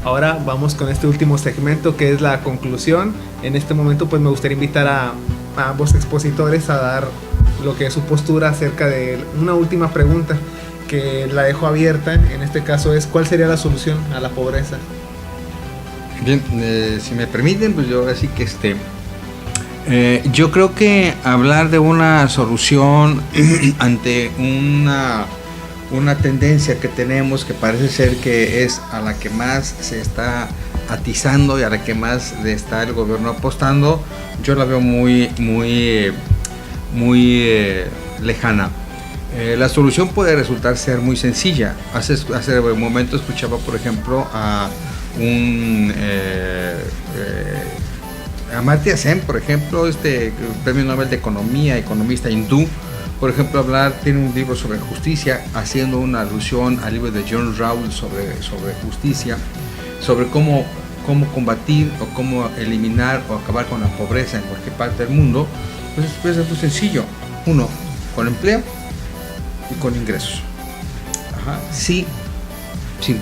Ahora vamos con este último segmento que es la conclusión. En este momento pues me gustaría invitar a ambos expositores a dar lo que es su postura acerca de una última pregunta que la dejo abierta. En este caso es ¿cuál sería la solución a la pobreza? Bien, si me permiten, pues yo así que yo creo que hablar de una solución ante una tendencia que tenemos que parece ser que es a la que más se está atizando y a la que más le está el gobierno apostando, yo la veo muy lejana. La solución puede resultar ser muy sencilla. Hace un momento escuchaba, por ejemplo, a Amartya Sen, por ejemplo, premio Nobel de Economía, economista hindú, por ejemplo, tiene un libro sobre justicia, haciendo una alusión al libro de John Rawls sobre justicia, sobre cómo combatir o cómo eliminar o acabar con la pobreza en cualquier parte del mundo. Pues es muy sencillo. Uno, con empleo y con ingresos. Si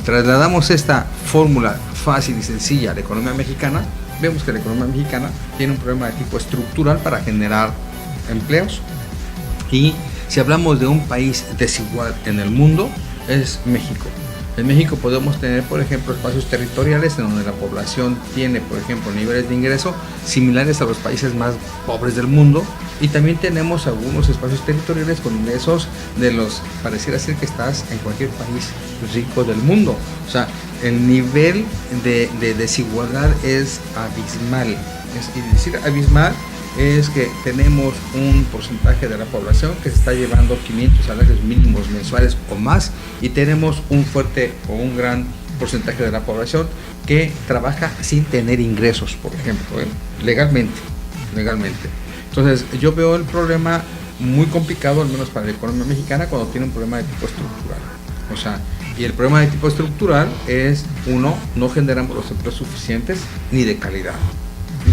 trasladamos esta fórmula fácil y sencilla a la economía mexicana, vemos que la economía mexicana tiene un problema de tipo estructural para generar empleos. Y si hablamos de un país desigual en el mundo, es México. En México podemos tener, por ejemplo, espacios territoriales en donde la población tiene, por ejemplo, niveles de ingreso similares a los países más pobres del mundo, y también tenemos algunos espacios territoriales con ingresos pareciera ser que estás en cualquier país rico del mundo. O sea, el nivel de desigualdad es abismal. Y decir abismal es que tenemos un porcentaje de la población que se está llevando 500 salarios mínimos mensuales o más, y tenemos un fuerte o un gran porcentaje de la población que trabaja sin tener ingresos, por ejemplo, legalmente. Entonces yo veo el problema muy complicado, al menos para la economía mexicana, cuando tiene un problema de tipo estructural. O sea, y el problema de tipo estructural es, uno, no generamos los empleos suficientes ni de calidad.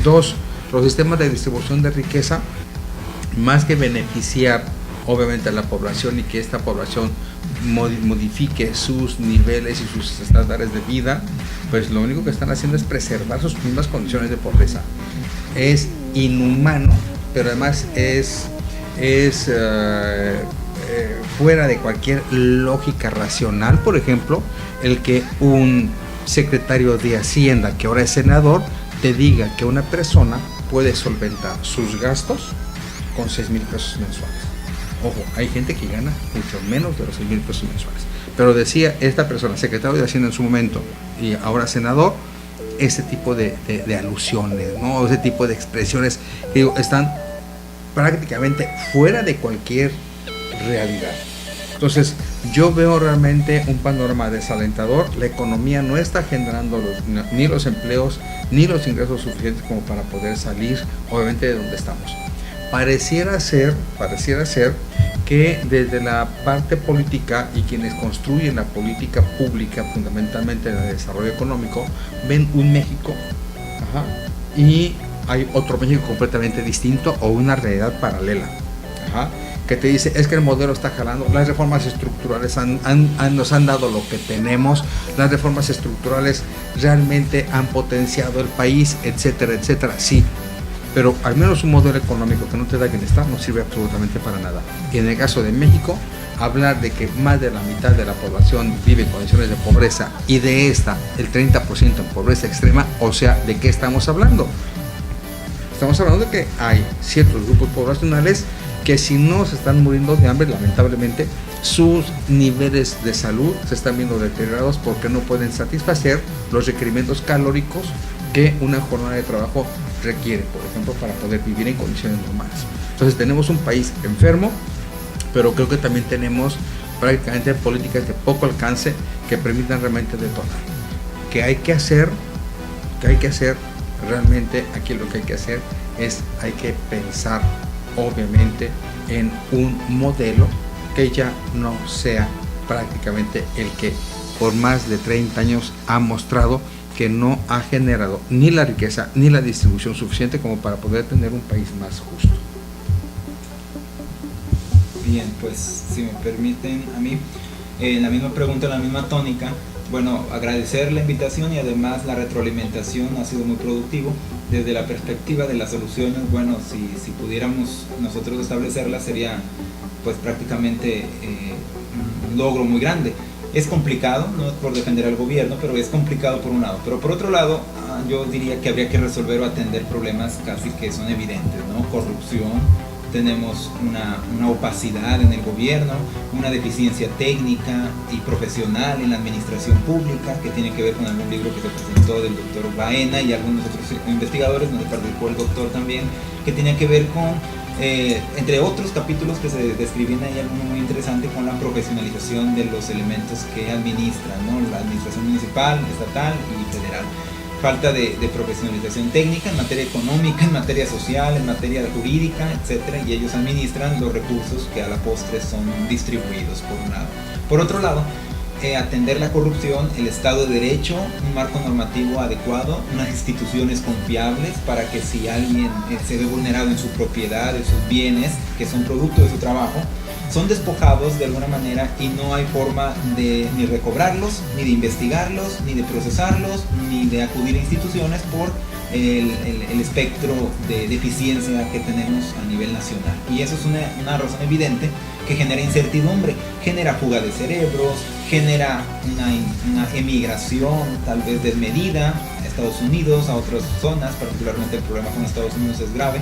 Dos, los sistemas de distribución de riqueza, más que beneficiar obviamente a la población y que esta población modifique sus niveles y sus estándares de vida, pues lo único que están haciendo es preservar sus mismas condiciones de pobreza. Es inhumano, pero además es fuera de cualquier lógica racional, por ejemplo, el que un secretario de Hacienda, que ahora es senador, te diga que una persona puede solventar sus gastos con 6,000 pesos mensuales. Ojo, hay gente que gana mucho menos de los 6,000 pesos mensuales. Pero decía esta persona, secretario de Hacienda en su momento y ahora senador, ese tipo de alusiones, ¿no? Ese tipo de expresiones que están prácticamente fuera de cualquier realidad. Entonces, yo veo realmente un panorama desalentador. La economía no está generando ni los empleos ni los ingresos suficientes como para poder salir, obviamente, de donde estamos. Pareciera ser que desde la parte política y quienes construyen la política pública, fundamentalmente en el desarrollo económico, ven un México, y hay otro México completamente distinto o una realidad paralela, que te dice, es que el modelo está jalando, las reformas estructurales nos han dado lo que tenemos, las reformas estructurales realmente han potenciado el país, etcétera, etcétera. Sí, pero al menos un modelo económico que no te da bienestar no sirve absolutamente para nada. Y en el caso de México, hablar de que más de la mitad de la población vive en condiciones de pobreza, y de esta el 30% en pobreza extrema, o sea, ¿de qué estamos hablando? Estamos hablando de que hay ciertos grupos poblacionales que, si no se están muriendo de hambre, lamentablemente sus niveles de salud se están viendo deteriorados porque no pueden satisfacer los requerimientos calóricos que una jornada de trabajo requiere, por ejemplo, para poder vivir en condiciones normales. Entonces tenemos un país enfermo, pero creo que también tenemos prácticamente políticas de poco alcance que permitan realmente detonar. ¿Qué hay que hacer? Realmente aquí lo que hay que hacer es, hay que pensar obviamente en un modelo que ya no sea prácticamente el que por más de 30 años ha mostrado que no ha generado ni la riqueza ni la distribución suficiente como para poder tener un país más justo. Bien, pues si me permiten a mí, En la misma pregunta, en la misma tónica, bueno, agradecer la invitación y además la retroalimentación ha sido muy productivo. Desde la perspectiva de las soluciones, bueno, si pudiéramos nosotros establecerlas sería pues prácticamente un logro muy grande. Es complicado, no es por defender al gobierno, pero es complicado por un lado. Pero por otro lado, yo diría que habría que resolver o atender problemas casi que son evidentes, ¿no? Corrupción, tenemos una opacidad en el gobierno, una deficiencia técnica y profesional en la administración pública, que tiene que ver con algún libro que se presentó del doctor Baena y algunos otros investigadores, donde participó el doctor también, que tenía que ver con, entre otros capítulos que se describían ahí, alguno muy interesante, con la profesionalización de los elementos que administran, ¿no? La administración municipal, estatal y federal. Falta de profesionalización técnica en materia económica, en materia social, en materia jurídica, etcétera, y ellos administran los recursos que a la postre son distribuidos, por un lado. Por otro lado, atender la corrupción, el Estado de Derecho, un marco normativo adecuado, unas instituciones confiables para que si alguien se ve vulnerado en su propiedad, en sus bienes, que son producto de su trabajo, son despojados de alguna manera y no hay forma de ni recobrarlos, ni de investigarlos, ni de procesarlos, ni de acudir a instituciones por el espectro de deficiencia que tenemos a nivel nacional. Y eso es una razón evidente que genera incertidumbre, genera fuga de cerebros, genera una emigración tal vez desmedida a Estados Unidos, a otras zonas, particularmente el problema con Estados Unidos es grave,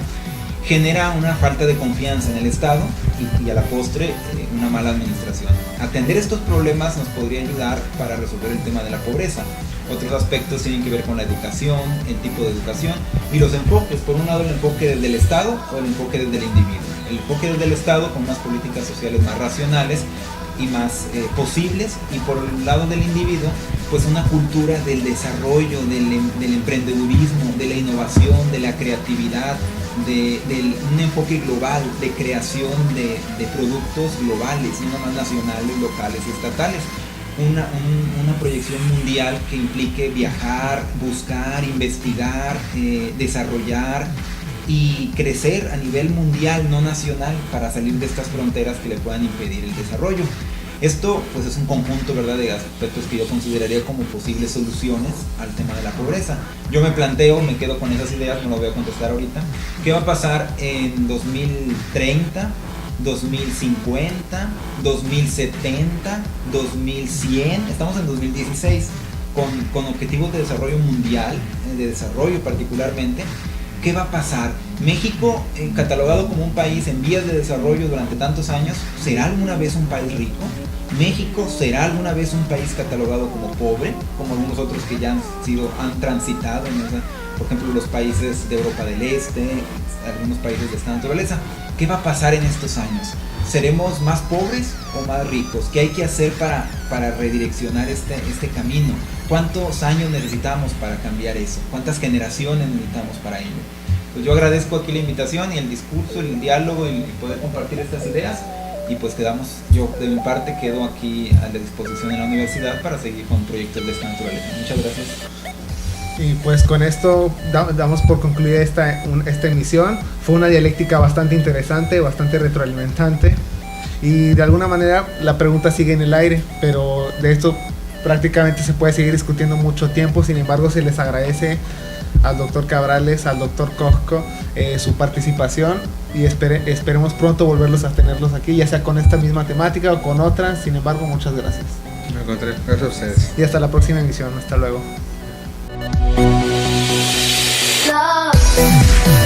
genera una falta de confianza en el Estado y a la postre una mala administración. Atender estos problemas nos podría ayudar para resolver el tema de la pobreza. Otros aspectos tienen que ver con la educación, el tipo de educación y los enfoques. Por un lado, el enfoque desde el Estado o el enfoque desde el individuo. El enfoque desde el Estado con unas políticas sociales más racionales y más posibles, y por el lado del individuo pues una cultura del desarrollo, del emprendedurismo, de la innovación, de la creatividad, de un enfoque global de creación de productos globales, no más nacionales, locales y estatales. Una proyección mundial que implique viajar, buscar, investigar, desarrollar y crecer a nivel mundial, no nacional, para salir de estas fronteras que le puedan impedir el desarrollo. Esto pues es un conjunto, ¿verdad?, de aspectos que yo consideraría como posibles soluciones al tema de la pobreza. Yo me planteo, me quedo con esas ideas, no lo voy a contestar ahorita. ¿Qué va a pasar en 2030, 2050, 2070, 2100? Estamos en 2016 con objetivos de desarrollo mundial, de desarrollo particularmente. ¿Qué va a pasar? México, catalogado como un país en vías de desarrollo durante tantos años, ¿será alguna vez un país rico? ¿México será alguna vez un país catalogado como pobre, como algunos otros que ya han transitado en esa, por ejemplo, los países de Europa del Este, algunos países de esta naturaleza? ¿Qué va a pasar en estos años? ¿Seremos más pobres o más ricos? ¿Qué hay que hacer para redireccionar este camino? ¿Cuántos años necesitamos para cambiar eso? ¿Cuántas generaciones necesitamos para ello? Pues yo agradezco aquí la invitación y el discurso, el diálogo y poder compartir estas ideas, y pues yo de mi parte quedo aquí a la disposición de la universidad para seguir con proyectos de esta naturaleza. Muchas gracias. Y pues con esto damos por concluida esta emisión. Fue una dialéctica bastante interesante, bastante retroalimentante, y de alguna manera la pregunta sigue en el aire, pero de esto prácticamente se puede seguir discutiendo mucho tiempo. Sin embargo, se les agradece al doctor Cabrales, al doctor Cosco, su participación, y esperemos pronto volverlos a tenerlos aquí, ya sea con esta misma temática o con otras. Sin embargo, muchas gracias. Gracias a ustedes. Y hasta la próxima emisión. Hasta luego. Love.